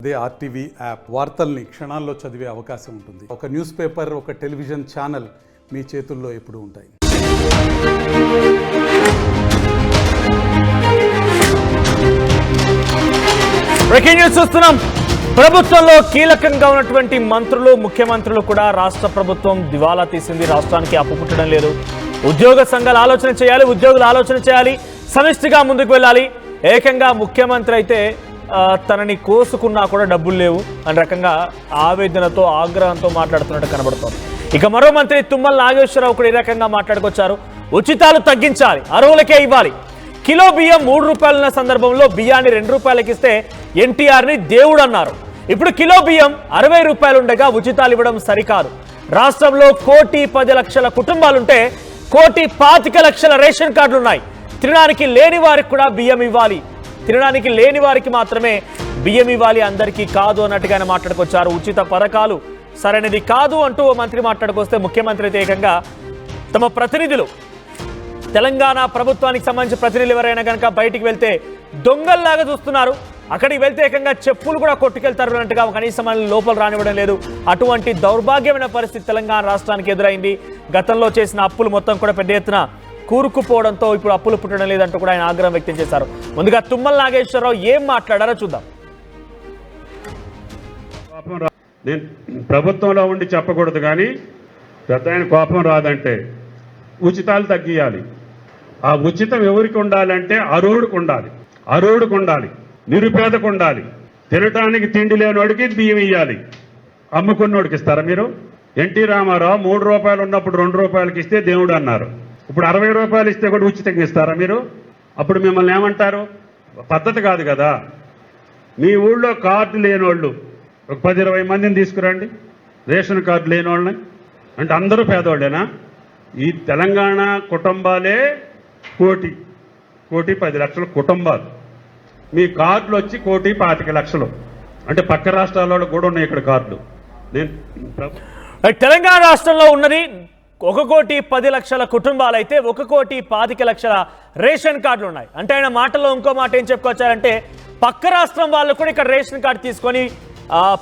అదే RTV app వార్తల్ని క్షణాల్లో చదివే అవకాశం ఉంటుంది. ఒక న్యూస్ పేపర్, ఒక టెలివిజన్ ఛానల్ మీ చేతుల్లో ఎప్పుడూ ఉంటాయి. బ్రేకింగ్ న్యూస్ చూస్తున్నాం. ప్రభుత్వంలో కీలకంగా ఉన్నటువంటి మంత్రులు, ముఖ్యమంత్రులు కూడా రాష్ట్ర ప్రభుత్వం దివాలా తీసింది. రాష్ట్రానికి అప్పు పుట్టడం లేదు. ఉద్యోగ సంఘాలు ఆలోచన చేయాలి, ఉద్యోగులు ఆలోచన చేయాలి, సమిష్టిగా ముందుకు వెళ్ళాలి. ఏకంగా ముఖ్యమంత్రి అయితే తనని కోసుకున్నా కూడా డబ్బులు లేవు అనే రకంగా ఆవేదనతో, ఆగ్రహంతో మాట్లాడుతున్నట్టు కనబడుతోంది. ఇక మరో మంత్రి తుమ్మల నాగేశ్వరరావు కూడా ఈ రకంగా మాట్లాడుకొచ్చారు. ఉచితాలు తగ్గించాలి, అర్హులకే ఇవ్వాలి. కిలో బియ్యం 3 రూపాయలున్న సందర్భంలో బియ్యాన్ని 2 రూపాయలకి ఇస్తే ఎన్టీఆర్ని దేవుడు అన్నారు. ఇప్పుడు కిలో బియ్యం 60 రూపాయలు ఉండగా ఉచితాలు ఇవ్వడం సరికాదు. రాష్ట్రంలో 1,10,00,000 కుటుంబాలుంటే 1,25,00,000 రేషన్ కార్డులున్నాయి. తినడానికి లేని వారికి కూడా బియ్యం ఇవ్వాలి. తినడానికి లేని వారికి మాత్రమే బియ్యం ఇవ్వాలి, అందరికీ కాదు అన్నట్టుగా ఆయన మాట్లాడుకొచ్చారు. ఉచిత పథకాలు సరైనది కాదు అంటూ మంత్రి మాట్లాడుకొస్తే ముఖ్యమంత్రి అయితే ఏకంగా తమ ప్రతినిధులు, తెలంగాణ ప్రభుత్వానికి సంబంధించిన ప్రతినిధులు ఎవరైనా కనుక బయటికి వెళ్తే దొంగల్లాగా చూస్తున్నారు. అక్కడికి వెళ్తే ఏకంగా చెప్పులు కూడా కొట్టుకెళ్తారు అన్నట్టుగా కనీసం లోపల రానివ్వడం లేదు. అటువంటి దౌర్భాగ్యమైన పరిస్థితి తెలంగాణ రాష్ట్రానికి ఎదురైంది. గతంలో చేసిన అప్పులు మొత్తం కూడా పెద్ద ఎత్తున కూరుకుపోవడంతో ఇప్పుడు అప్పులు పుట్టడం లేదంటూ కూడా ఆయన ఆగ్రహం వ్యక్తం చేశారు. ముందుగా తుమ్మల నాగేశ్వరరావు ఏం మాట్లాడారో చూద్దాం. నేను ప్రభుత్వంలో ఉండి చెప్పకూడదు, కానీ పెద్ద ఆయన కోపం రాదంటే ఉచితాలు తగ్గియాలి. ఆ ఉచితం ఎవరికి ఉండాలంటే అర్హుడికి ఉండాలి, అర్హుడికి ఉండాలి, నిరుపేదకు ఉండాలి. తినటానికి తిండి లేనివాడికి బియ్యం ఇవ్వాలి. అమ్ముకున్నోడికి ఇస్తారా మీరు? ఎన్టీ రామారావు 3 రూపాయలు ఉన్నప్పుడు 2 రూపాయలకి ఇస్తే దేవుడు అన్నారు. ఇప్పుడు 60 రూపాయలు ఇస్తే కూడా ఉచితంగా ఇస్తారా మీరు? అప్పుడు మిమ్మల్ని ఏమంటారు? పద్ధతి కాదు కదా. మీ ఊళ్ళో కార్డు లేనోళ్ళు ఒక 10-20 మందిని తీసుకురండి, రేషన్ కార్డు లేనోళ్ళని. అంటే అందరూ పేదోళ్ళేనా? ఈ తెలంగాణ కుటుంబాలే 1,10,00,000 కుటుంబాలు. మీ కార్డులు వచ్చి 1,25,00,000. అంటే పక్క రాష్ట్రాల్లో కూడా ఉన్నాయి ఇక్కడ కార్డులు. తెలంగాణ రాష్ట్రంలో ఉన్నది 1,10,00,000 కుటుంబాలు అయితే 1,25,00,000 రేషన్ కార్డులు ఉన్నాయి. అంటే ఆయన మాటల్లో ఇంకో మాట ఏం చెప్పుకొచ్చారంటే పక్క రాష్ట్రం వాళ్ళు కూడా ఇక్కడ రేషన్ కార్డు తీసుకొని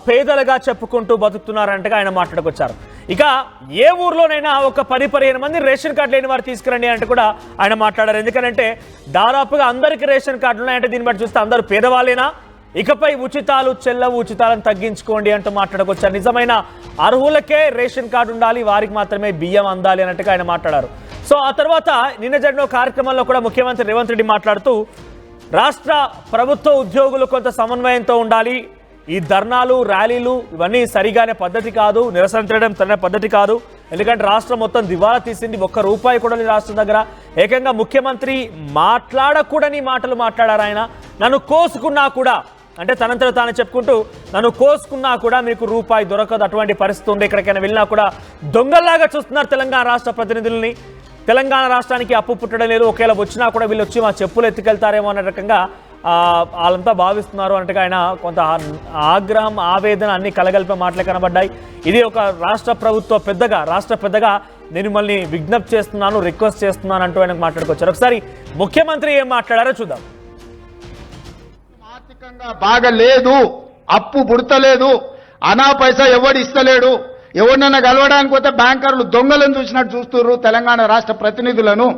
పేదలుగా చెప్పుకుంటూ బతుకుతున్నారంటగా ఆయన మాట్లాడుకొచ్చారు. ఇక ఏ ఊర్లోనైనా ఒక 10-15 మంది రేషన్ కార్డు లేని వారు తీసుకురండి అంటే కూడా ఆయన మాట్లాడారు. ఎందుకంటే దాదాపుగా అందరికీ రేషన్ కార్డులు ఉన్నాయంటే దీన్ని బట్టి చూస్తే అందరూ పేదవాళ్ళేనా? ఇకపై ఉచితాలు చెల్లవు, ఉచితాలను తగ్గించుకోండి అంటూ మాట్లాడుకొచ్చారు. నిజమైన అర్హులకే రేషన్ కార్డు ఉండాలి, వారికి మాత్రమే బియ్యం అందాలి అన్నట్టుగా ఆయన మాట్లాడారు. సో ఆ తర్వాత నిన్న జరిగిన కార్యక్రమంలో కూడా ముఖ్యమంత్రి రేవంత్ రెడ్డి మాట్లాడుతూ రాష్ట్ర ప్రభుత్వ ఉద్యోగులు కొంత సమన్వయంతో ఉండాలి. ఈ ధర్నాలు, ర్యాలీలు ఇవన్నీ సరిగానే పద్ధతి కాదు, నిరసన చేయడం సరైన పద్ధతి కాదు. ఎందుకంటే రాష్ట్రం మొత్తం దివాలా తీసింది, 1 రూపాయి కూడా రాష్ట్రం దగ్గర. ఏకంగా ముఖ్యమంత్రి మాట్లాడకూడని మాటలు మాట్లాడారు. ఆయన నన్ను కోసుకున్నా కూడా, అంటే తనంతట తాను చెప్పుకుంటూ నన్ను కోసుకున్నా కూడా మీకు రూపాయి దొరకదు, అటువంటి పరిస్థితి ఉంది. ఎక్కడికైనా వెళ్ళినా కూడా దొంగల్లాగా చూస్తున్నారు తెలంగాణ రాష్ట్ర ప్రతినిధుల్ని. తెలంగాణ రాష్ట్రానికి అప్పు పుట్టడం లేదు, ఒకవేళ వచ్చినా కూడా వీళ్ళు వచ్చి మా చెప్పులు ఎత్తుకెళ్తారేమో అనే రకంగా వాళ్ళంతా భావిస్తున్నారు అన్నట్టుగా ఆయన కొంత ఆగ్రహం, ఆవేదన అన్ని కలగలిపే మాటలే కనబడ్డాయి. ఇది ఒక రాష్ట్ర పెద్దగా నేను మిమ్మల్ని విజ్ఞప్తి చేస్తున్నాను, రిక్వెస్ట్ చేస్తున్నాను అంటూ ఆయన మాట్లాడుకొచ్చారు. ఒకసారి ముఖ్యమంత్రి ఏం మాట్లాడారో చూద్దాం. ఆర్థికంగా బాగలేదు, అప్పు పుడతలేదు, అనా పైసా ఎవడు ఇస్తలేడు. ఎవరినైనా కలవడానికి పోతే బ్యాంకర్లు దొంగలను చూసినట్టు చూస్తున్నారు తెలంగాణ రాష్ట్ర ప్రతినిధులను.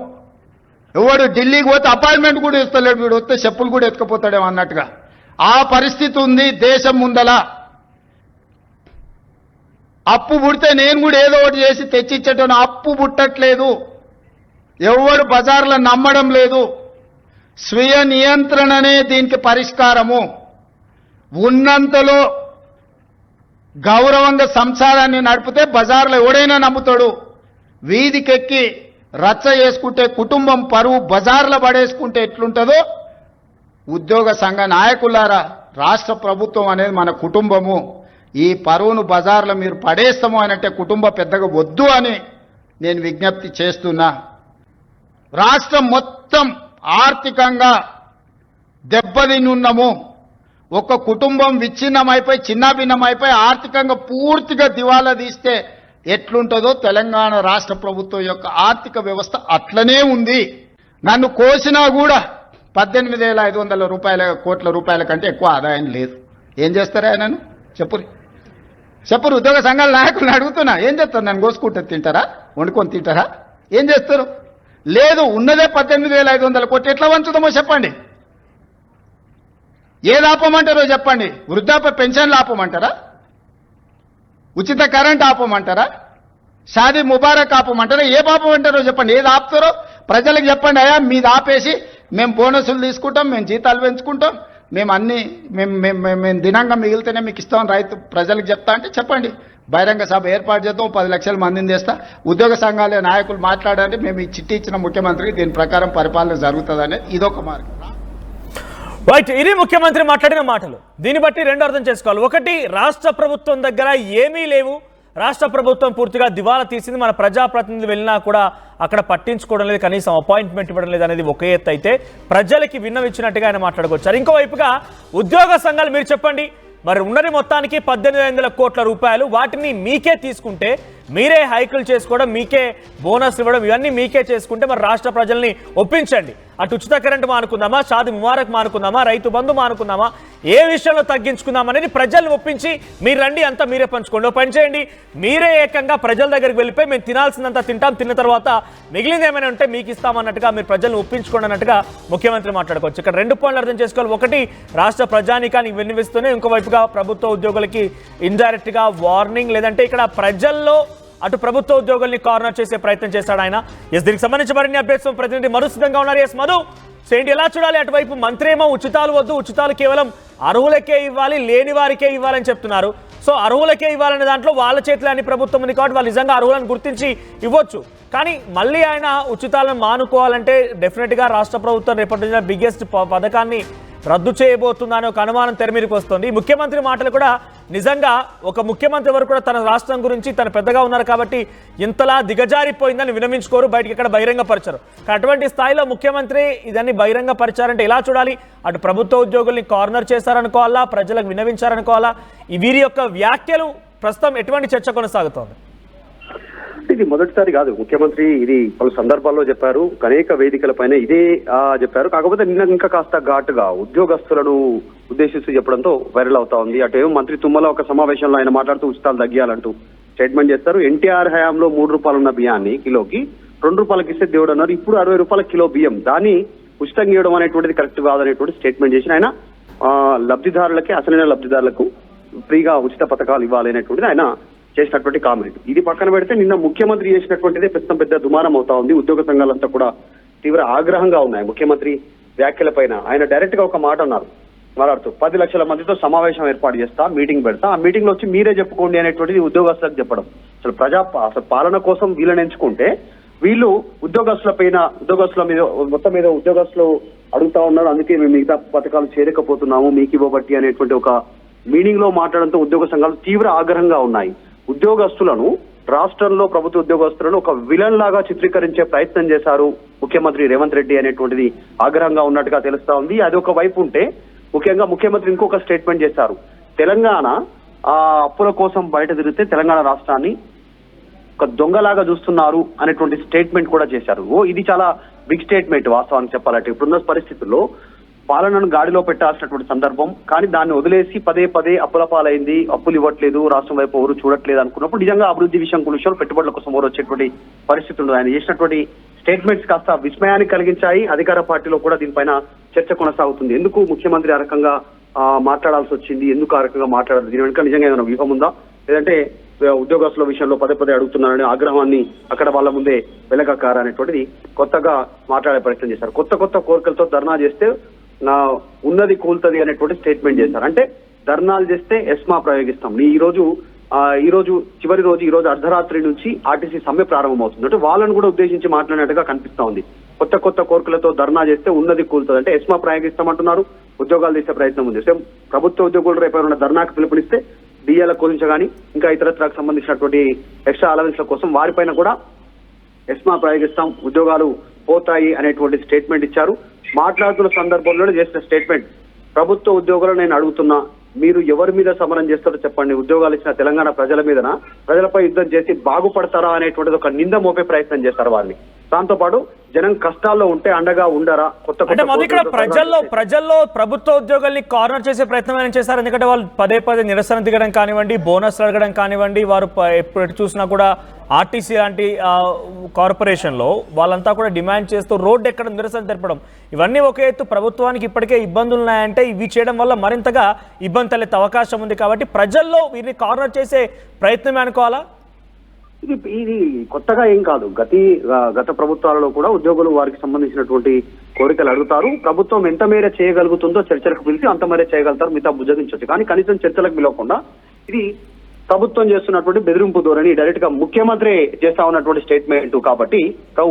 ఎవడు ఢిల్లీకి పోతే అపాయింట్మెంట్ కూడా ఇస్తలేడు, వీడు వస్తే చెప్పులు కూడా ఎత్తుకుపోతాడేమో అన్నట్టుగా ఆ పరిస్థితి ఉంది దేశం ముందల. అప్పు పుడితే నేను కూడా ఏదో ఒకటి చేసి తెచ్చిచ్చేటోను, అప్పు పుట్టట్లేదు. ఎవడు బజార్లో నమ్మడం లేదు. స్వీయ నియంత్రణనే దీనికి పరిష్కారము. ఉన్నంతలో గౌరవంగా సంసారాన్ని నడిపితే బజార్లో ఎవడైనా నమ్ముతాడు. వీధికెక్కి రచ్చ చేసుకుంటే, కుటుంబం పరువు బజార్లో పడేసుకుంటే ఎట్లుంటుందో, ఉద్యోగ సంఘ నాయకులారా, రాష్ట్ర ప్రభుత్వం అనేది మన కుటుంబము. ఈ పరువును బజార్లో మీరు పడేస్తాము అని అంటే కుటుంబ పెద్దగా వద్దు అని నేను విజ్ఞప్తి చేస్తున్నా. రాష్ట్రం మొత్తం ఆర్థికంగా దెబ్బతిన్నాము. ఒక కుటుంబం విచ్ఛిన్నమైపోయి, చిన్నాభిన్నమైపోయి ఆర్థికంగా పూర్తిగా దివాలా తీస్తే ఎట్లుంటుందో తెలంగాణ రాష్ట్ర ప్రభుత్వం యొక్క ఆర్థిక వ్యవస్థ అట్లనే ఉంది. నన్ను కోసినా కూడా 18,500 కోట్ల రూపాయల కంటే ఎక్కువ ఆదాయం లేదు. ఏం చేస్తారా ఆయనను చెప్పురు ఉద్యోగ సంఘాల నాయకులను అడుగుతున్నా ఏం చేస్తారు? నన్ను కోసుకుంటే తింటారా? వండుకొని తింటారా? ఏం చేస్తారు? లేదు, ఉన్నదే 18,500 కోట్లు, ఎట్లా వంచుదామో చెప్పండి. ఏది ఆపమంటారో చెప్పండి. వృద్ధాప్య పెన్షన్లు ఆపమంటారా? ఉచిత కరెంట్ ఆపమంటారా? షాదీ ముబారక్ ఆపమంటారా? ఏ ఆపమంటారో చెప్పండి. ఏది ఆపుతారో ప్రజలకు చెప్పండి. అయ్యా మీది ఆపేసి మేము బోనసులు తీసుకుంటాం, మేము జీతాలు పెంచుకుంటాం, మేము అన్ని మేము దినంగా మిగిలితేనే మీకు ఇస్తాం రైతు ప్రజలకు చెప్తా అంటే చెప్పండి. బహిరంగ సభ ఏర్పాటు చేద్దాం, 10 లక్షల మందిని తెస్తా, ఉద్యోగ సంఘాల నాయకులు మాట్లాడండి, మేము ఈ చిట్టి ఇచ్చిన ముఖ్యమంత్రికి దీని ప్రకారం పరిపాలన జరుగుతుందని ఇదొక మార్గం. రైట్, ఇది ముఖ్యమంత్రి మాట్లాడిన మాటలు. దీన్ని బట్టి రెండు అర్థం చేసుకోవాలి. ఒకటి, రాష్ట్ర ప్రభుత్వం దగ్గర ఏమీ లేవు, రాష్ట్ర ప్రభుత్వం పూర్తిగా దివాలా తీసింది, మన ప్రజాప్రతినిధులు వెళ్ళినా కూడా అక్కడ పట్టించుకోవడం లేదు, కనీసం అపాయింట్మెంట్ ఇవ్వడం లేదు అనేది ఒక ఎత్తు అయితే ప్రజలకి విన్నవించినట్టుగా ఆయన మాట్లాడుకొచ్చారు. ఇంకోవైపుగా ఉద్యోగ సంఘాలు మీరు చెప్పండి, మరి ఉన్నది మొత్తానికి 18,500 కోట్ల రూపాయలు, వాటిని మీకే తీసుకుంటే, మీరే హైకులు చేసుకోవడం, మీకే బోనస్ ఇవ్వడం, ఇవన్నీ మీకే చేసుకుంటే మరి రాష్ట్ర ప్రజల్ని ఒప్పించండి. అటు ఉచిత కరెంటు మానుకుందామా, షాదీ ముబారక్ మానుకుందామా, రైతు బంధు మానుకుందామా, ఏ విషయంలో తగ్గించుకుందాం అనేది ప్రజల్ని ఒప్పించి మీరు రండి, అంతా మీరే పంచుకోండి. ఓ పని చేయండి, మీరే ఏకంగా ప్రజల దగ్గరికి వెళ్ళిపోయి మేము తినాల్సిందంతా తింటాం, తిన్న తర్వాత మిగిలింది ఏమైనా ఉంటే మీకు ఇస్తామన్నట్టుగా మీరు ప్రజల్ని ఒప్పించుకోండి అన్నట్టుగా ముఖ్యమంత్రి మాట్లాడుకోవచ్చు. ఇక్కడ 2 పాయింట్లు అర్థం చేసుకోవాలి. ఒకటి, రాష్ట్ర ప్రజానీకానికి విన్నవిస్తూనే ఇంకోవైపుగా ప్రభుత్వ ఉద్యోగులకి ఇండైరెక్ట్ గా వార్నింగ్, లేదంటే ఇక్కడ ప్రజల్లో అటు ప్రభుత్వ ఉద్యోగుల్ని కార్నర్ చేసే ప్రయత్నం చేశాడు ఆయన. దీనికి సంబంధించి మరిన్ని అప్డేట్స్ ప్రతినిధి మధు సిద్ధంగా ఉన్నారు. మధు, ఏంటి ఎలా చూడాలి? అటువైపు మంత్రి ఏమో ఉచితాలు వద్దు, ఉచితాలు కేవలం అర్హులకే ఇవ్వాలి, లేని వారికే ఇవ్వాలని చెప్తున్నారు. సో అర్హులకే ఇవ్వాలనే దాంట్లో వాళ్ళ చేతిలో అని ప్రభుత్వం ఉంది కాబట్టి వాళ్ళు నిజంగా అర్హులను గుర్తించి ఇవ్వచ్చు. కానీ మళ్ళీ ఆయన ఉచితాలను మానుకోవాలంటే డెఫినెట్గా రాష్ట్ర ప్రభుత్వం రేపటి బిగ్గెస్ట్ పథకాన్ని రద్దు చేయబోతుందని ఒక అనుమానం తెరమీరికి వస్తుంది. ముఖ్యమంత్రి మాటలు కూడా నిజంగా ఒక ముఖ్యమంత్రి వరకు కూడా తన రాష్ట్రం గురించి తన పెద్దగా ఉన్నారు కాబట్టి ఇంతలా దిగజారిపోయిందని వినమించుకోరు, బయటకి ఎక్కడ బహిరంగపరచరు. అటువంటి స్థాయిలో ముఖ్యమంత్రి ఇదాన్ని బహిరంగపరిచారంటే ఎలా చూడాలి? అటు ప్రభుత్వ ఉద్యోగుల్ని కార్నర్ చేశారనుకోవాలా, ప్రజలకు వినవించారనుకోవాలా? వీరి యొక్క వ్యాఖ్యలు ప్రస్తుతం ఎటువంటి చర్చ కొనసాగుతోంది? ఇది మొదటిసారి కాదు, ముఖ్యమంత్రి ఇది పలు సందర్భాల్లో చెప్పారు, అనేక వేదికల పైన ఇదే చెప్పారు. కాకపోతే నిన్న ఇంకా కాస్త ఘాటుగా ఉద్యోగస్తులను ఉద్దేశిస్తూ చెప్పడంతో వైరల్ అవుతా ఉంది. అటేమో మంత్రి తుమ్మల ఒక సమావేశంలో ఆయన మాట్లాడుతూ ఉచితాలు తగ్గియాలంటూ స్టేట్మెంట్ చేస్తారు. ఎన్టీఆర్ హయాంలో 3 రూపాయలు ఉన్న బియ్యాన్ని కిలోకి 2 రూపాయలకి ఇస్తే దేవుడు అన్నారు. ఇప్పుడు 60 రూపాయల కిలో బియ్యం, దాన్ని ఉచితంగా ఇవ్వడం అనేటువంటిది కరెక్ట్ కాదనేటువంటి స్టేట్మెంట్ చేసిన ఆయన లబ్ధిదారులకి, అసలైన లబ్ధిదారులకు ఫ్రీగా ఉచిత పథకాలు ఇవ్వాలి అనేటువంటిది ఆయన చేసినటువంటి కామెంట్. ఇది పక్కన పెడితే నిన్న ముఖ్యమంత్రి చేసినటువంటిదే పెద్ద దుమారం అవుతా ఉంది. ఉద్యోగ సంఘాలంతా కూడా తీవ్ర ఆగ్రహంగా ఉన్నాయి ముఖ్యమంత్రి వ్యాఖ్యల పైన. ఆయన డైరెక్ట్ గా ఒక మాట అన్నారు, మాట్లాడుతూ 10 లక్షల మందితో సమావేశం ఏర్పాటు చేస్తా, మీటింగ్ పెడతా, ఆ మీటింగ్ లో వచ్చి మీరే చెప్పుకోండి అనేటువంటిది ఉద్యోగస్తులకు చెప్పడం. అసలు పాలన కోసం వీళ్ళని ఎంచుకుంటే వీళ్ళు ఉద్యోగస్తుల మీద మొత్తం మీద ఉద్యోగస్తులు అడుగుతా ఉన్నారు, అందుకే మేము మిగతా పథకాలు చేరకపోతున్నాము మీకు ఇవ్వబట్టి అనేటువంటి ఒక మీటింగ్ లో మాట్లాడడంతో ఉద్యోగ సంఘాలు తీవ్ర ఆగ్రహంగా ఉన్నాయి. ఉద్యోగస్తులను, రాష్ట్రంలో ప్రభుత్వ ఉద్యోగస్తులను ఒక విలన్ లాగా చిత్రీకరించే ప్రయత్నం చేశారు ముఖ్యమంత్రి రేవంత్ రెడ్డి అనేటువంటిది ఆగ్రహంగా ఉన్నట్టుగా తెలుస్తా ఉంది. అది ఒక వైపు ఉంటే, ముఖ్యంగా ముఖ్యమంత్రి ఇంకొక స్టేట్మెంట్ చేశారు, తెలంగాణ అప్పుల కోసం బయట తిరిగితే తెలంగాణ రాష్ట్రాన్ని ఒక దొంగలాగా చూస్తున్నారు అనేటువంటి స్టేట్మెంట్ కూడా చేశారు. ఇది చాలా బిగ్ స్టేట్మెంట్ వాస్తవానికి చెప్పాలంటే. ఇప్పుడున్న పరిస్థితుల్లో పాలనను గాడిలో పెట్టాల్సినటువంటి సందర్భం, కానీ దాన్ని వదిలేసి పదే అప్పుల పాలైంది, అప్పులు ఇవ్వట్లేదు, రాష్ట్రం వైపు ఎవరు చూడట్లేదు అనుకున్నప్పుడు నిజంగా అభివృద్ధి విషయంలో పెట్టుబడుల కోసం ఎవరు వచ్చేటువంటి పరిస్థితి ఉండదు. ఆయన చేసినటువంటి స్టేట్మెంట్స్ కాస్త విస్మయాన్ని కలిగించాయి. అధికార పార్టీలో కూడా దీనిపైన చర్చ కొనసాగుతుంది. ఎందుకు ముఖ్యమంత్రి ఆ రకంగా మాట్లాడాల్సి వచ్చింది, ఎందుకు ఆ రకంగా మాట్లాడాలి, దీని వెనుక నిజంగా ఏమైనా వ్యూహం ఉందా, లేదంటే ఉద్యోగస్తుల విషయంలో పదే అడుగుతున్నారని ఆగ్రహాన్ని అక్కడ వాళ్ళ ముందే వెలగక్కారనేటువంటిది కొత్తగా మాట్లాడే ప్రయత్నం చేశారు. కొత్త కోరికలతో ధర్నా చేస్తే ఉన్నది కూల్తది అనేటువంటి స్టేట్మెంట్ చేశారు. అంటే ధర్నాలు చేస్తే ఎస్మా ప్రయోగిస్తాం. ఈ రోజు చివరి రోజు, ఈ రోజు అర్ధరాత్రి నుంచి ఆర్టీసీ సమ్మె ప్రారంభమవుతుంది. అంటే వాళ్ళని కూడా ఉద్దేశించి మాట్లాడినట్టుగా కనిపిస్తా ఉంది. కొత్త కోరికలతో ధర్నా చేస్తే ఉన్నది కూల్తుంది అంటే ఎస్మా ప్రయోగిస్తామంటున్నారు, ఉద్యోగాలు తీసే ప్రయత్నం ఉంది. సేమ్ ప్రభుత్వ ఉద్యోగులు రేపు ఎవరైనా ధర్నాకు పిలుపునిస్తే డిఏల గురించి కానీ ఇంకా ఇతరత్రకు సంబంధించినటువంటి ఎక్స్ట్రా అలవెన్స్ల కోసం వారిపైన కూడా ఎస్మా ప్రయోగిస్తాం, ఉద్యోగాలు పోతాయి అనేటువంటి స్టేట్మెంట్ ఇచ్చారు. మాట్లాడుతున్న సందర్భంలోనే చేసిన స్టేట్మెంట్, ప్రభుత్వ ఉద్యోగులను నేను అడుగుతున్నా, మీరు ఎవరి మీద సమరం చేస్తారో చెప్పండి. ఉద్యోగాలు ఇచ్చిన తెలంగాణ ప్రజల మీదన, ప్రజలపై యుద్ధం చేసి బాగుపడతారా అనేటువంటిది ఒక నింద మోపే ప్రయత్నం చేస్తారు వారిని. దాంతో పాటు జనం కష్టాల్లో ఉంటే అండగా ఉండరా? అంటే మరి ఇక్కడ ప్రజల్లో ప్రభుత్వ ఉద్యోగుల్ని కార్నర్ చేసే ప్రయత్నం ఏమైనా చేశారు? ఎందుకంటే వాళ్ళు పదే నిరసన దిగడం కానివ్వండి, బోనస్ అడగడం కానివ్వండి, వారు ఎప్పుడు చూసినా కూడా ఆర్టీసీ లాంటి కార్పొరేషన్లో వాళ్ళంతా కూడా డిమాండ్ చేస్తూ రోడ్డు ఎక్కడ నిరసన తెరపడం, ఇవన్నీ ఒక ఎత్తు. ప్రభుత్వానికి ఇప్పటికే ఇబ్బందులు ఉన్నాయంటే ఇవి చేయడం వల్ల మరింతగా ఇబ్బంది తలెత్తే అవకాశం ఉంది. కాబట్టి ప్రజల్లో వీరిని కార్నర్ చేసే ప్రయత్నమే అనుకోవాలా? ఇది కొత్తగా ఏం కాదు. గత ప్రభుత్వాలలో కూడా ఉద్యోగులు వారికి సంబంధించినటువంటి కోరికలు అడుగుతారు. ప్రభుత్వం ఎంత మేర చేయగలుగుతుందో చర్చలకు పిలిచి అంత మేర చేయగలుగుతారు, మిగతా బుజ్జగించవచ్చు. కానీ కనీసం చర్చలకు పిలవకుండా ఇది ప్రభుత్వం చేస్తున్నటువంటి బెదిరింపు ధోరణి, డైరెక్ట్ గా ముఖ్యమంత్రి చేస్తా ఉన్నటువంటి స్టేట్మెంట్. కాబట్టి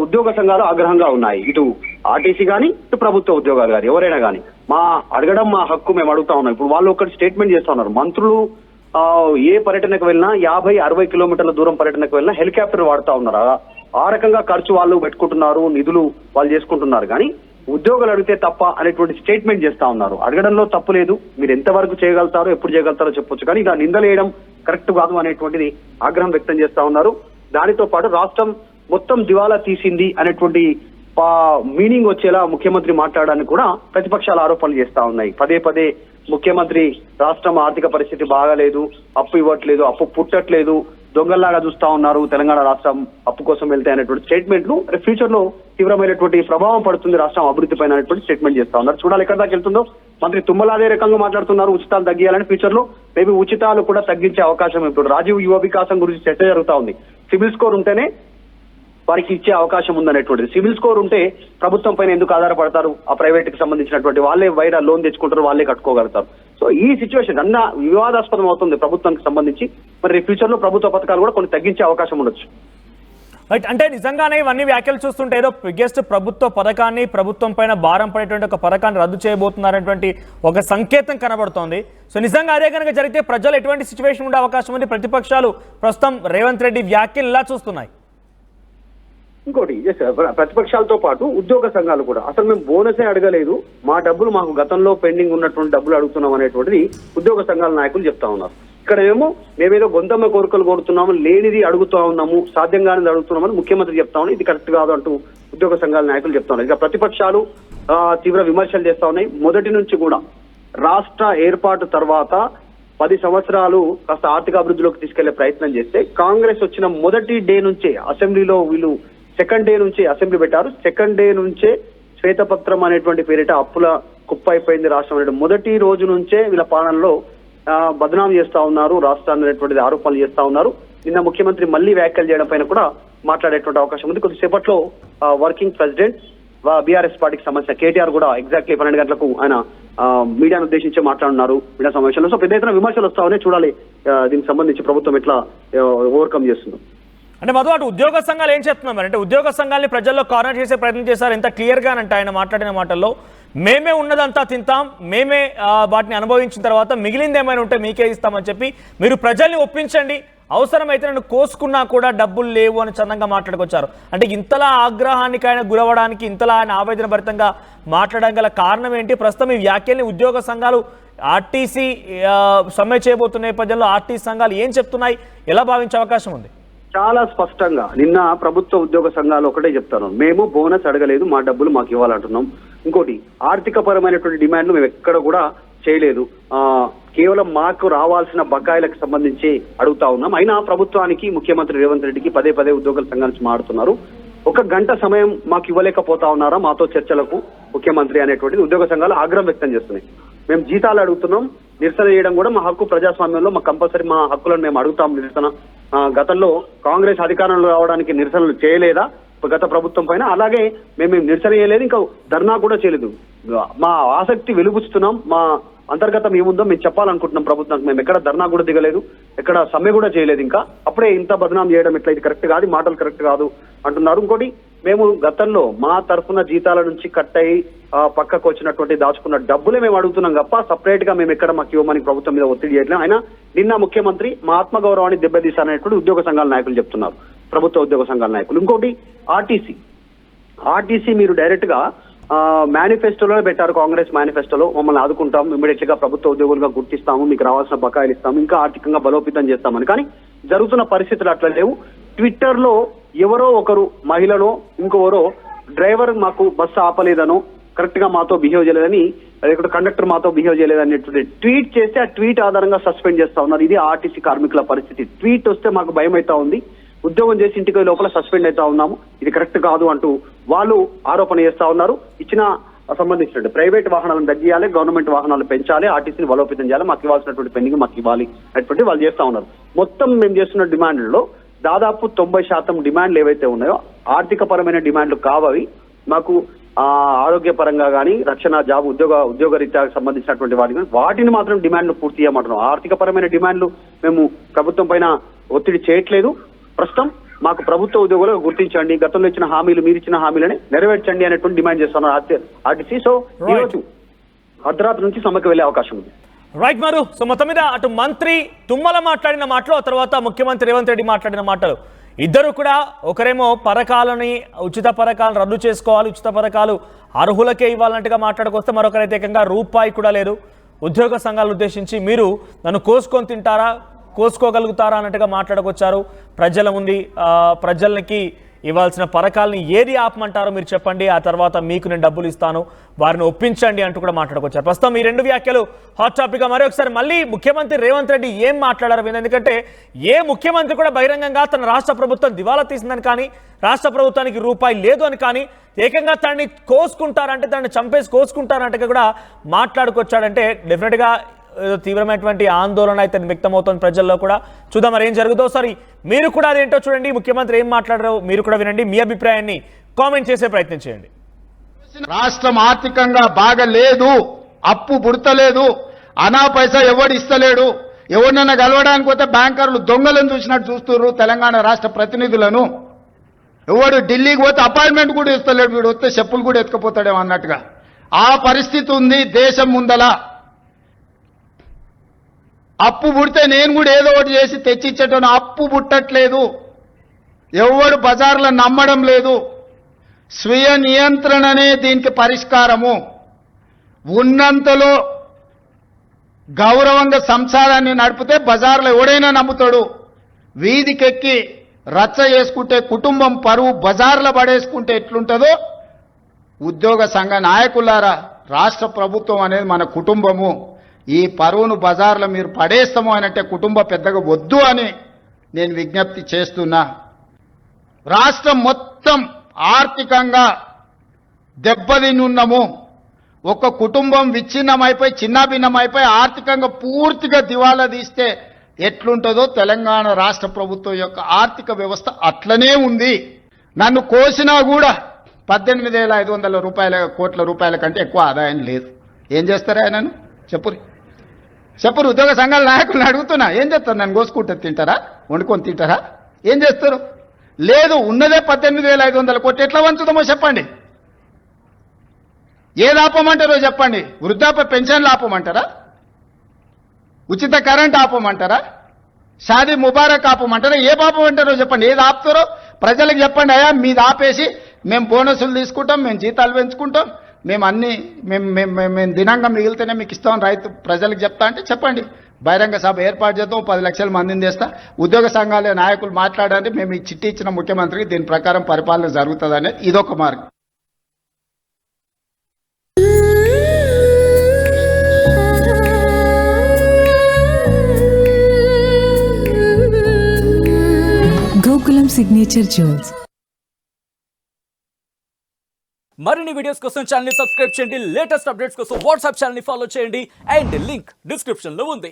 ఉద్యోగ సంఘాలు ఆగ్రహంగా ఉన్నాయి. ఇటు ఆర్టీసీ కానీ, ఇటు ప్రభుత్వ ఉద్యోగాలు కానీ, ఎవరైనా కానీ మా అడగడం మా హక్కు, మేము అడుగుతా ఉన్నాం. ఇప్పుడు వాళ్ళు ఒకటి స్టేట్మెంట్ చేస్తా ఉన్నారు. మంత్రులు ఏ పర్యటనకు వెళ్ళినా 50-60 కిలోమీటర్ల దూరం పర్యటనకు వెళ్ళినా హెలికాప్టర్ వాడుతా ఉన్నారు. ఆ రకంగా ఖర్చు వాళ్ళు పెట్టుకుంటున్నారు, నిధులు వాళ్ళు చేసుకుంటున్నారు. కానీ ఉద్యోగాలు అడిగితే తప్ప అనేటువంటి స్టేట్మెంట్ చేస్తా ఉన్నారు. అడగడంలో తప్పు లేదు, మీరు ఎంతవరకు చేయగలుగుతారో ఎప్పుడు చేయగలుగుతారో చెప్పొచ్చు, కానీ ఇలా నిందలేయడం కరెక్ట్ కాదు అనేటువంటిది ఆగ్రహం వ్యక్తం చేస్తా ఉన్నారు. దానితో పాటు రాష్ట్రం మొత్తం దివాలా తీసింది అనేటువంటి మీనింగ్ వచ్చేలా ముఖ్యమంత్రి మాట్లాడడానికి కూడా ప్రతిపక్షాలు ఆరోపణలు చేస్తా ఉన్నాయి. పదే ముఖ్యమంత్రి రాష్ట్రం ఆర్థిక పరిస్థితి బాగాలేదు, అప్పు ఇవ్వట్లేదు, అప్పు పుట్టట్లేదు, దొంగల్లాగా చూస్తా ఉన్నారు, తెలంగాణ రాష్ట్రం అప్పు కోసం వెళ్తే అనేటువంటి స్టేట్మెంట్లు ఫ్యూచర్ లో తీవ్రమైనటువంటి ప్రభావం పడుతుంది రాష్ట్రం అభివృద్ధి పైన అనేటువంటి స్టేట్మెంట్ చేస్తా ఉన్నారు. చూడాలి ఎక్కడ దాకా వెళ్తుందో. మంత్రి తుమ్మల అదే రకంగా మాట్లాడుతున్నారు, ఉచితాలు తగ్గియాలని. ఫ్యూచర్ లో మేబీ ఉచితాలు కూడా తగ్గించే అవకాశం. ఇప్పుడు రాజీవ్ యువ వికాసం గురించి చర్చ జరుగుతా ఉంది. సివిల్ స్కోర్ ఉంటేనే వారికి ఇచ్చే అవకాశం ఉందనేటువంటిది. సివిల్ స్కోర్ ఉంటే ప్రభుత్వం పైన ఎందుకు ఆధారపడతారు? ఆ ప్రైవేట్ కి సంబంధించినటువంటి వాళ్ళే వైరా లోన్ తెచ్చుకుంటారు, వాళ్ళే కట్టుకోగలుగుతారు. సో ఈ సిచ్యువేషన్ అన్న వివాదాస్పదం అవుతుంది ప్రభుత్వానికి సంబంధించి. మరి ఫ్యూచర్ లో ప్రభుత్వ పథకాలు కూడా కొన్ని తగ్గించే అవకాశం ఉండొచ్చు. రైట్. అంటే నిజంగానే ఇవన్నీ వ్యాఖ్యలు చూస్తుంటే ఏదో బిగ్గెస్ట్ ప్రభుత్వ పథకాన్ని, ప్రభుత్వం పైన భారం పడేటువంటి ఒక పథకాన్ని రద్దు చేయబోతున్నారనేటువంటి ఒక సంకేతం కనబడుతోంది. సో నిజంగా అదే కనుక జరిగితే ప్రజలు ఎటువంటి సిచ్యువేషన్ ఉండే అవకాశం ఉంది? ప్రతిపక్షాలు ప్రస్తుతం రేవంత్ రెడ్డి వ్యాఖ్యలు ఇలా చూస్తున్నాయి. ఇంకోటి ప్రతిపక్షాలతో పాటు ఉద్యోగ సంఘాలు కూడా అసలు మేము బోనసే అడగలేదు, మా డబ్బులు మాకు గతంలో పెండింగ్ ఉన్నటువంటి డబ్బులు అడుగుతున్నాం అనేటువంటిది ఉద్యోగ సంఘాల నాయకులు చెప్తా ఉన్నారు. ఇక్కడ మేమేదో గొంతమ్మ కోరికలు కోరుతున్నాము, లేనిది అడుగుతా ఉన్నాము, సాధ్యం కానిది అడుగుతున్నామని ముఖ్యమంత్రి చెప్తా ఉన్నాం. ఇది కరెక్ట్ కాదు అంటూ ఉద్యోగ సంఘాల నాయకులు చెప్తా ఉన్నారు. ఇక ప్రతిపక్షాలు తీవ్ర విమర్శలు చేస్తా ఉన్నాయి. మొదటి నుంచి కూడా రాష్ట్ర ఏర్పాటు తర్వాత 10 సంవత్సరాలు కాస్త ఆర్థిక అభివృద్ధిలోకి తీసుకెళ్లే ప్రయత్నం చేస్తే కాంగ్రెస్ వచ్చిన మొదటి డే నుంచే అసెంబ్లీలో వీళ్ళు సెకండ్ డే నుంచి అసెంబ్లీ పెట్టారు. సెకండ్ డే నుంచే శ్వేతపత్రం అనేటువంటి పేరిట అప్పుల కుప్ప అయిపోయింది రాష్ట్రం అనే మొదటి రోజు నుంచే వీళ్ళ పాలనలో బదనాం చేస్తా ఉన్నారు, రాష్ట్రాన్ని అనేటువంటిది ఆరోపణలు చేస్తా ఉన్నారు. నిన్న ముఖ్యమంత్రి మళ్ళీ వ్యాఖ్యలు చేయడం పైన కూడా మాట్లాడేటువంటి అవకాశం ఉంది. కొద్దిసేపట్లో వర్కింగ్ ప్రెసిడెంట్ బీఆర్ఎస్ పార్టీకి సంబంధించిన కేటీఆర్ కూడా ఎగ్జాక్ట్లీ 12 గంటలకు ఆయన మీడియాను ఉద్దేశించి మాట్లాడుతున్నారు మీడియా సమావేశంలో. సో పెద్ద ఎత్తున విమర్శలు వస్తా ఉన్నాయి. చూడాలి దీనికి సంబంధించి ప్రభుత్వం ఎట్లా ఓవర్కమ్ చేస్తుందో. అంటే మధు, అటు ఉద్యోగ సంఘాలు ఏం చెప్తున్నాం మరి? అంటే ఉద్యోగ సంఘాలని ప్రజల్లో కార్నర్ చేసే ప్రయత్నం చేశారు. ఎంత క్లియర్గానంటే ఆయన మాట్లాడిన మాటల్లో మేమే ఉన్నదంతా తింటాం, మేమే వాటిని అనుభవించిన తర్వాత మిగిలింది ఏమైనా ఉంటే మీకే ఇస్తామని చెప్పి మీరు ప్రజల్ని ఒప్పించండి, అవసరమైతే నన్ను కోసుకున్నా కూడా డబ్బులు లేవు అని చందంగా మాట్లాడుకొచ్చారు. అంటే ఇంతలా ఆగ్రహానికి ఆయన గురవడానికి, ఇంతలా ఆయన ఆవేదన భరితంగా మాట్లాడడం గల కారణం ఏంటి? ప్రస్తుతం ఈ వ్యాఖ్యల్ని ఉద్యోగ సంఘాలు ఆర్టీసీ సమ్మె చేయబోతున్న నేపథ్యంలో ఆర్టీసీ సంఘాలు ఏం చెప్తున్నాయి, ఎలా భావించే అవకాశం ఉంది? చాలా స్పష్టంగా నిన్న ప్రభుత్వ ఉద్యోగ సంఘాలు ఒకటే చెప్తాను, మేము బోనస్ అడగలేదు, మా డబ్బులు మాకు ఇవ్వాలంటున్నాం. ఇంకోటి ఆర్థిక పరమైనటువంటి డిమాండ్లు మేము ఎక్కడ కూడా చేయలేదు, కేవలం మాకు రావాల్సిన బకాయిలకు సంబంధించి అడుగుతా ఉన్నాం. అయినా ప్రభుత్వానికి ముఖ్యమంత్రి రేవంత్ రెడ్డికి పదే ఉద్యోగుల సంఘాల నుంచి మాట్లాడుతున్నారు. 1 గంట సమయం మాకు ఇవ్వలేకపోతా ఉన్నారా మాతో చర్చలకు ముఖ్యమంత్రి అనేటువంటిది ఉద్యోగ సంఘాలు ఆగ్రహం వ్యక్తం చేస్తున్నాయి. మేము జీతాలు అడుగుతున్నాం, నిరసన చేయడం కూడా మా హక్కు, ప్రజాస్వామ్యంలో మా కంపల్సరీ మా హక్కులను మేము అడుగుతాం. నిరసన గతంలో కాంగ్రెస్ అధికారంలో రావడానికి నిరసనలు చేయలేదా గత ప్రభుత్వం పైన? అలాగే మేము నిరసన చేయలేదు, ఇంకా ధర్నా కూడా చేయలేదు. మా ఆసక్తి వెలుగుస్తున్నాం, మా అంతర్గతం ఏముందో మేము చెప్పాలనుకుంటున్నాం ప్రభుత్వానికి. మేము ఎక్కడ ధర్నా కూడా దిగలేదు, ఎక్కడ సమ్మె కూడా చేయలేదు. ఇంకా అప్పుడే ఇంత బదనాం చేయడం ఎట్లా? ఇది కరెక్ట్ కాదు, మాటలు కరెక్ట్ కాదు అంటున్నారు. ఇంకోటి మేము గతంలో మా తరఫున జీతాల నుంచి కట్ అయ్యి పక్కకు వచ్చినటువంటి దాచుకున్న డబ్బులే మేము అడుగుతున్నాం తప్ప సపరేట్ గా మేము ఎక్కడ మాకు ఇవ్వమని ప్రభుత్వం మీద ఒత్తిడి చేయట్లేదు. అయినా నిన్న ముఖ్యమంత్రి మా ఆత్మగౌరవాన్ని దెబ్బతీశారనేటువంటి ఉద్యోగ సంఘాల నాయకులు చెప్తున్నారు, ప్రభుత్వ ఉద్యోగ సంఘాల నాయకులు. ఇంకోటి ఆర్టీసీ మీరు డైరెక్ట్ గా మేనిఫెస్టోలో పెట్టారు, కాంగ్రెస్ మేనిఫెస్టోలో మమ్మల్ని ఆదుకుంటాం, ఇమ్మీడియట్ గా ప్రభుత్వ ఉద్యోగులుగా గుర్తిస్తాము, మీకు రావాల్సిన బకాయిలు ఇస్తాము, ఇంకా ఆర్థికంగా బలోపేతం చేస్తామని. కానీ జరుగుతున్న పరిస్థితులు అట్లా లేవు. ట్విట్టర్ లో ఎవరో ఒకరు మహిళనో ఇంకొవరో డ్రైవర్ మాకు బస్సు ఆపలేదనో, కరెక్ట్ గా మాతో బిహేవ్ చేయలేదని, లేకపోతే కండక్టర్ మాతో బిహేవ్ చేయలేదనేటువంటి ట్వీట్ చేస్తే ఆ ట్వీట్ ఆధారంగా సస్పెండ్ చేస్తా ఉన్నారు. ఇది ఆర్టీసీ కార్మికుల పరిస్థితి. ట్వీట్ వస్తే మాకు భయం అవుతా ఉంది, ఉద్యోగం చేసి ఇంటికి లోపల సస్పెండ్ అవుతా ఉన్నాము, ఇది కరెక్ట్ కాదు అంటూ వాళ్ళు ఆరోపణ చేస్తా ఉన్నారు. ఇచ్చిన సంబంధించినట్టు ప్రైవేట్ వాహనాలను తగ్గియాలి, గవర్నమెంట్ వాహనాలు పెంచాలి, ఆర్టీసీని బలోపేతం చేయాలి, మాకు ఇవ్వాల్సినటువంటి పెండింగ్ మాకు ఇవ్వాలి అనేటువంటి వాళ్ళు చేస్తా ఉన్నారు. మొత్తం మేము చేస్తున్న డిమాండ్లలో దాదాపు 90% డిమాండ్లు ఏవైతే ఉన్నాయో ఆర్థిక పరమైన డిమాండ్లు కావవి. మాకు ఆరోగ్యపరంగా కానీ, రక్షణ, జాబ్, ఉద్యోగ రీత్యాకు సంబంధించినటువంటి వాటిని మాత్రం డిమాండ్లు పూర్తి చేయమంటున్నాం. ఆర్థిక పరమైన డిమాండ్లు మేము ప్రభుత్వం పైన ఒత్తిడి చేయట్లేదు. ప్రస్తుతం మాకు ప్రభుత్వ ఉద్యోగులుగా గుర్తించండి, గతంలో ఇచ్చిన హామీలు, మీరు ఇచ్చిన హామీలని నెరవేర్చండి అనేటువంటి డిమాండ్ చేస్తున్నారు ఆర్టీసీ. సో ఈరోజు అర్ధరాత్రి నుంచి సమ్మెకు వెళ్లే అవకాశం ఉంది. రైట్ మారు. సో మొత్తం మీద అటు మంత్రి తుమ్మల మాట్లాడిన మాటలు, ఆ తర్వాత ముఖ్యమంత్రి రేవంత్ రెడ్డి మాట్లాడిన మాటలు, ఇద్దరు కూడా ఒకరేమో పథకాలని, ఉచిత పథకాలను రద్దు చేసుకోవాలి, ఉచిత పథకాలు అర్హులకే ఇవ్వాలంటగా మాట్లాడుకొస్తే, మరొకరైతే ఏకంగా రూపాయి కూడా లేదు ఉద్యోగ సంఘాలను ఉద్దేశించి మీరు నన్ను కోసుకొని తింటారా, కోసుకోగలుగుతారా అన్నట్టుగా మాట్లాడుకొచ్చారు. ప్రజల ఉంది, ప్రజలకి ఇవ్వాల్సిన పథకాలని ఏది ఆపమంటారో మీరు చెప్పండి, ఆ తర్వాత మీకు నేను డబ్బులు ఇస్తాను, వారిని ఒప్పించండి అంటూ కూడా మాట్లాడుకొచ్చారు. ప్రస్తుతం ఈ రెండు వ్యాఖ్యలు హాట్ టాపిక్గా. మరొకసారి మళ్ళీ ముఖ్యమంత్రి రేవంత్ రెడ్డి ఏం మాట్లాడారు, ఎందుకంటే ఏ ముఖ్యమంత్రి కూడా బహిరంగంగా తన రాష్ట్ర ప్రభుత్వం దివాలా తీసిందని కానీ, రాష్ట్ర ప్రభుత్వానికి రూపాయి లేదు అని కానీ, ఏకంగా తనని కోసుకుంటారంటే, తనని చంపేసి కోసుకుంటారంటే కూడా మాట్లాడుకొచ్చాడంటే డెఫినెట్గా తీవ్రమైనటువంటి ఆందోళన అయితే వ్యక్తమవుతుంది ప్రజల్లో కూడా. చూద్దాం మరి ఏం జరుగుతుందో. సరే మీరు కూడా అదేంటో చూడండి, ముఖ్యమంత్రి ఏం మాట్లాడారో మీరు కూడా వినండి, మీ అభిప్రాయాన్ని కామెంట్ చేసే ప్రయత్నం చేయండి. రాష్ట్రం ఆర్థికంగా బాగా లేదు, అప్పు పుడతలేదు, అనా పైసా ఎవడు ఇస్తలేడు, ఎవరినైనా కలవడానికి పోతే బ్యాంకర్లు దొంగలను చూసినట్టు చూస్తున్నారు తెలంగాణ రాష్ట్ర ప్రతినిధులను. ఎవడు ఢిల్లీకి పోతే అపాయింట్మెంట్ కూడా ఇస్తలేడు, వీడు వస్తే చెప్పులు కూడా ఎత్తుకుపోతాడేమో అన్నట్టుగా ఆ పరిస్థితి ఉంది దేశం ముందల. అప్పు పుడితే నేను కూడా ఏదో ఒకటి చేసి తెచ్చిచ్చేటను, అప్పు పుట్టట్లేదు, ఎవడు బజార్లో నమ్మడం లేదు. స్వీయ నియంత్రణనే దీనికి పరిష్కారము. ఉన్నంతలో గౌరవంగా సంసారాన్ని నడిపితే బజార్లో ఎవడైనా నమ్ముతాడు. వీధికెక్కి రచ్చ చేసుకుంటే, కుటుంబం పరువు బజార్లో పడేసుకుంటే ఎట్లుంటుందో, ఉద్యోగ సంఘ నాయకులారా, రాష్ట్ర ప్రభుత్వం అనేది మన కుటుంబము, ఈ పరువును బజార్లో మీరు పడేస్తాము అనంటే కుటుంబ పెద్దగా వద్దు అని నేను విజ్ఞప్తి చేస్తున్నా. రాష్ట్రం మొత్తం ఆర్థికంగా దెబ్బతినున్నాము. ఒక కుటుంబం విచ్ఛిన్నమైపోయి, చిన్నాభిన్నమైపోయి ఆర్థికంగా పూర్తిగా దివాలా తీస్తే ఎట్లుంటుందో తెలంగాణ రాష్ట్ర ప్రభుత్వం యొక్క ఆర్థిక వ్యవస్థ అట్లనే ఉంది. నన్ను కోసినా కూడా 18,500 కోట్ల రూపాయల కంటే ఎక్కువ ఆదాయం లేదు. ఏం చేస్తారా నన్ను చెప్పురు ఉద్యోగ సంఘాల నాయకులను అడుగుతున్నా, ఏం చేస్తారు? నన్ను కోసుకుంటే తింటారా, వండుకొని తింటారా, ఏం చేస్తారు? లేదు, ఉన్నదే 18,500 కోట్లు, ఎట్లా వంచుదామో చెప్పండి. ఏది ఆపమంటారో చెప్పండి. వృద్ధాప్య పెన్షన్లు ఆపమంటారా, ఉచిత కరెంట్ ఆపమంటారా, షాదీ ముబారక్ ఆపమంటారా, ఏ ఆపమంటారో చెప్పండి. ఏది ఆపుతారో ప్రజలకు చెప్పండి. అయ్యా మీది ఆపేసి మేము బోనసులు తీసుకుంటాం, మేము జీతాలు పెంచుకుంటాం, మేము అన్ని మేము దినంగా మిగిలితేనే మీకు ఇస్తామని రైతు ప్రజలకు చెప్తా అంటే చెప్పండి. బహిరంగ సభ ఏర్పాటు చేద్దాం, 10 లక్షల మందిని తెస్తా, ఉద్యోగ సంఘాల నాయకులు మాట్లాడండి, మేము ఈ చిట్టి ఇచ్చిన ముఖ్యమంత్రికి దీని ప్రకారం పరిపాలన జరుగుతుంది అనేది ఇదొక మార్గం. Gokulam signature jewels. మరిన్ని వీడియోస్ కోసం ఛానల్ ని సబ్స్క్రైబ్ చేయండి, లేటెస్ట్ అప్డేట్స్ కోసం వాట్సాప్ ఛానల్ ని ఫాలో చేయండి, అండ్ లింక్ డిస్క్రిప్షన్ లో ఉంది.